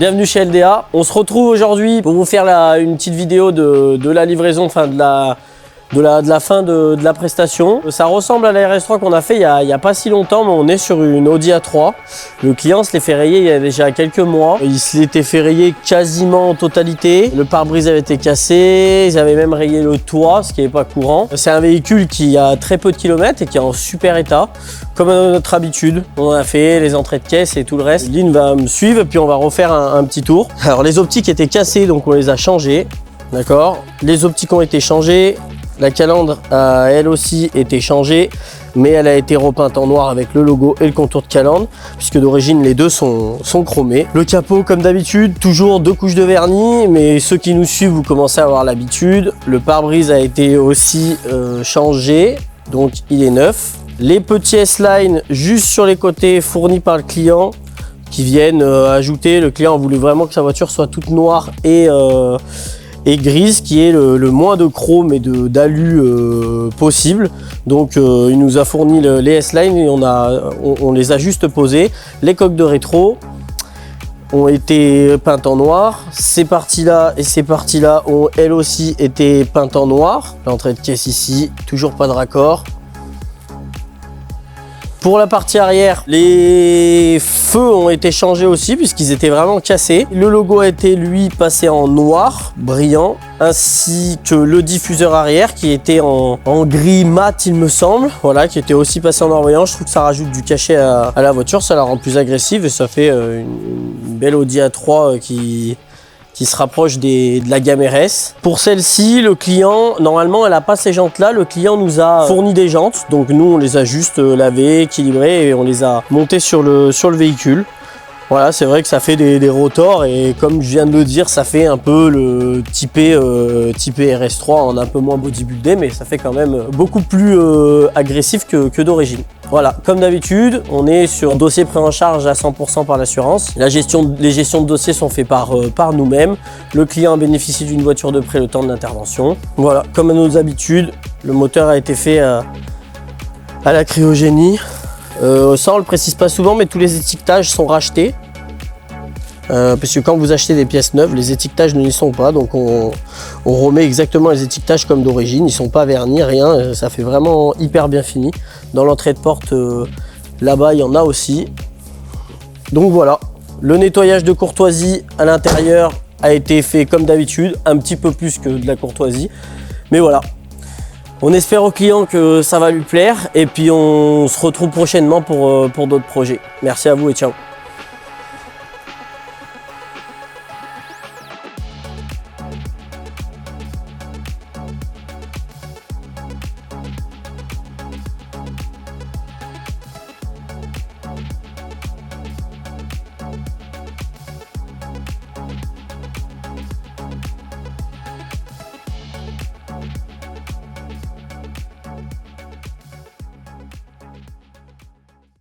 Bienvenue chez LDA. On se retrouve aujourd'hui pour vous faire une petite vidéo de la livraison, enfin de la fin de la prestation. Ça ressemble à la RS3 qu'on a fait il y a pas si longtemps, mais on est sur une Audi A3. Le client se l'est fait rayer il y a déjà quelques mois. Il se l'était fait rayer quasiment en totalité. Le pare-brise avait été cassé, ils avaient même rayé le toit, ce qui n'est pas courant. C'est un véhicule qui a très peu de kilomètres et qui est en super état. Comme à notre habitude, on a fait les entrées de caisse et tout le reste. Lynn va me suivre et puis on va refaire un petit tour. Alors les optiques étaient cassées, donc on les a changées. D'accord. Les optiques ont été changées. La calandre a elle aussi été changée, mais elle a été repeinte en noir avec le logo et le contour de calandre, puisque d'origine les deux sont chromés. Le capot, comme d'habitude, toujours 2 couches de vernis, mais ceux qui nous suivent, vous commencez à avoir l'habitude. Le pare-brise a été aussi changé, donc il est neuf. Les petits S-Line juste sur les côtés fournis par le client, qui viennent ajouter. Le client a voulu vraiment que sa voiture soit toute noire et grise, qui est le moins de chrome et d'alu possible. Donc il nous a fourni les S-Line et on les a juste posés. Les coques de rétro ont été peintes en noir. Ces parties-là et ces parties-là ont elles aussi été peintes en noir. L'entrée de caisse ici, toujours pas de raccord. Pour la partie arrière, les feux ont été changés aussi puisqu'ils étaient vraiment cassés. Le logo a été lui passé en noir, brillant, ainsi que le diffuseur arrière qui était en gris mat il me semble. Voilà, qui était aussi passé en noir brillant. Je trouve que ça rajoute du cachet à la voiture, ça la rend plus agressive et ça fait une belle Audi A3 qui se rapproche de la gamme RS. Pour celle-ci, le client, normalement, elle n'a pas ces jantes-là. Le client nous a fourni des jantes. Donc nous, on les a juste lavées, équilibrées et on les a montées sur le véhicule. Voilà, c'est vrai que ça fait des rotors et comme je viens de le dire, ça fait un peu le typé RS3 en un peu moins bodybuildé, mais ça fait quand même beaucoup plus agressif que d'origine. Voilà, comme d'habitude, on est sur un dossier pris en charge à 100% par l'assurance. Les gestions de dossier sont faites par nous-mêmes. Le client bénéficie d'une voiture de prêt le temps de l'intervention. Voilà, comme à nos habitudes, le moteur a été fait à la cryogénie. Ça on le précise pas souvent, mais tous les étiquetages sont rachetés. Parce que quand vous achetez des pièces neuves, les étiquetages ne y sont pas, donc on remet exactement les étiquetages comme d'origine, ils sont pas vernis, rien, ça fait vraiment hyper bien fini. Dans l'entrée de porte, là-bas, il y en a aussi. Donc voilà, le nettoyage de courtoisie à l'intérieur a été fait comme d'habitude, un petit peu plus que de la courtoisie, mais voilà. On espère au client que ça va lui plaire et puis on se retrouve prochainement pour d'autres projets. Merci à vous et ciao.